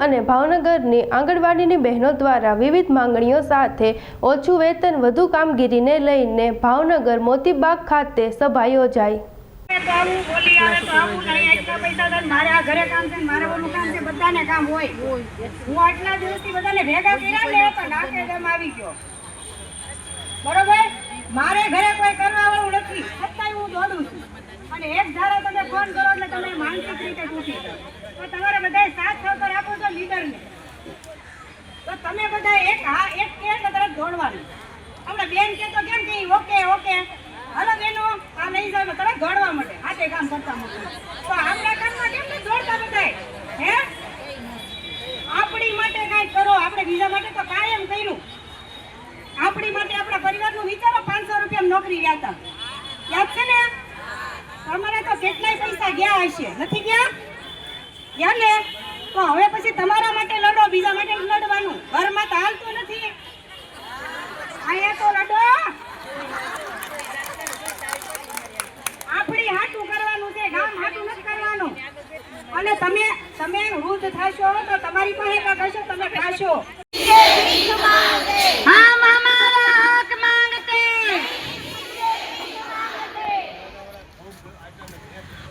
અને ભાવનગરની આંગણવાડીની બહેનો દ્વારા વિવિધ માંગણીઓ સાથે ઓછું વેતન વધુ કામગીરીને લઈને ભાવનગર મોતીબાગ ખાતે સભા યોજાઈ। મારે ઘરે કોઈ કરવા વાળું નથી, છતાંય હું દોડું છું અને એક ધારો તમે ફોન કરો એટલે તમે માનસિક રીતે તૂટી જાઓ। તો તમારે બધા સાથ સહકાર આપો છો લીડરને, તો તમે બધા એક કે એટલે તરત દોડવાનું। હમણાં બેન કે તો કેમ કે ઓકે ઓકે હાલો બેનો આ લઈ જાવ તરત દોડવા માટે હાથે કામ કરતા માટે। તો આપણા કામમાં કેમ નથી દોડતા બધાય? હે આપણી માટે કાંઈ કરો, આપણે બીજા માટે તો કાયમ કર્યું। આપણી માટે આપણા પરિવારનું વિચારો। 500 રૂપિયા નોકરી ગયા હતા, યાદ છે ને? તમારા તો કેટલાય પૈસા ગયા હશે, નથી ગયા ને? તો હવે પછી તમારા માટે લડો, બીજા માટે લડવાનું। ઘરમાં તો હાલતું નથી, અહીંયા તો લડો। આપણી હાટું કરવાનું છે, ગામ હાટું નથી કરવાનું। અને તમે વૃદ્ધ થશો તો તમારી પાસે કાંઈ કશો તમે ખાશો। हाँ मामा हक मांगते,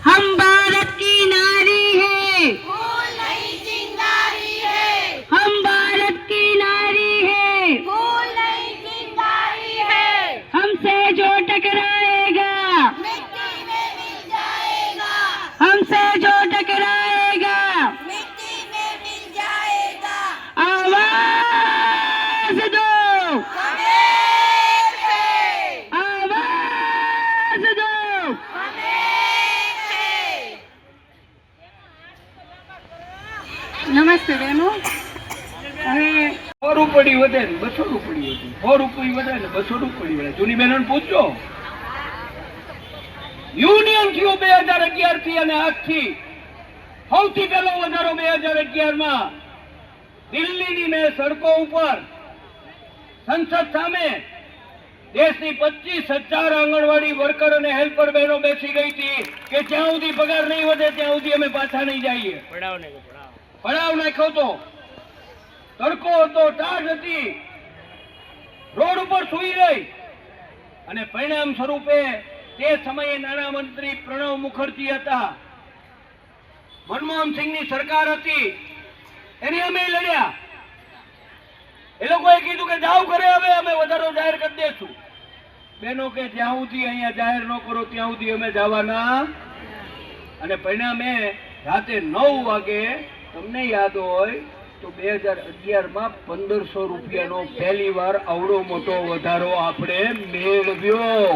हम भारत की नारी है, फूल नहीं चिंगारी है। हम भारत की नारी है, फूल नहीं चिंगारी है। हमसे जो टकराएगा मिट्टी में मिल जाएगा, हमसे जो टकराएगा मिट्टी में मिल जाएगा। आवाज दो, नमस्ते बहनों। હવે 100 રૂપિયા વધે ને 200 રૂપિયા વધે, 100 રૂપિયા વધે ને 200 રૂપિયા વધે। જૂની બહેનોને પૂછજો, યુનિયન થયો 2011 થી અને આજથી સૌથી પહેલો વધારો 2011 માં દિલ્હીની મેં સડકો ઉપર સંસદ સામે દેશની 25,000 આંગણવાડી વર્કર અને હેલ્પર બહેનો બેસી ગઈ હતી કે જ્યાં સુધી પગાર નહીં વધે ત્યાં સુધી અમે પાછા નહીં જઈએ। પડાવ નાખ્યો તો, તડકો હતો, ટાઢ હતી, રોડ ઉપર સુઈ રહી અને પરિણામ સ્વરૂપે તે સમયે નાણામંત્રી પ્રણવ મુખર્જી હતા, મનમોહન સિંહની સરકાર હતી, એની અમે લડ્યા। એ લોકોએ કીધું કે જાવ કરે, હવે અમે વધારો જાહેર કરી દેશું। બહેનો કે જ્યાં સુધી અહીંયા જાહેર ન કરો ત્યાં સુધી અમે જવાના। અને પરિણામે રાતે 9 વાગે તમને યાદ હોય તો 2011 માં 1500 રૂપિયાનો પહેલી વાર આવડો મોટો વધારો આપણે મેળવ્યો।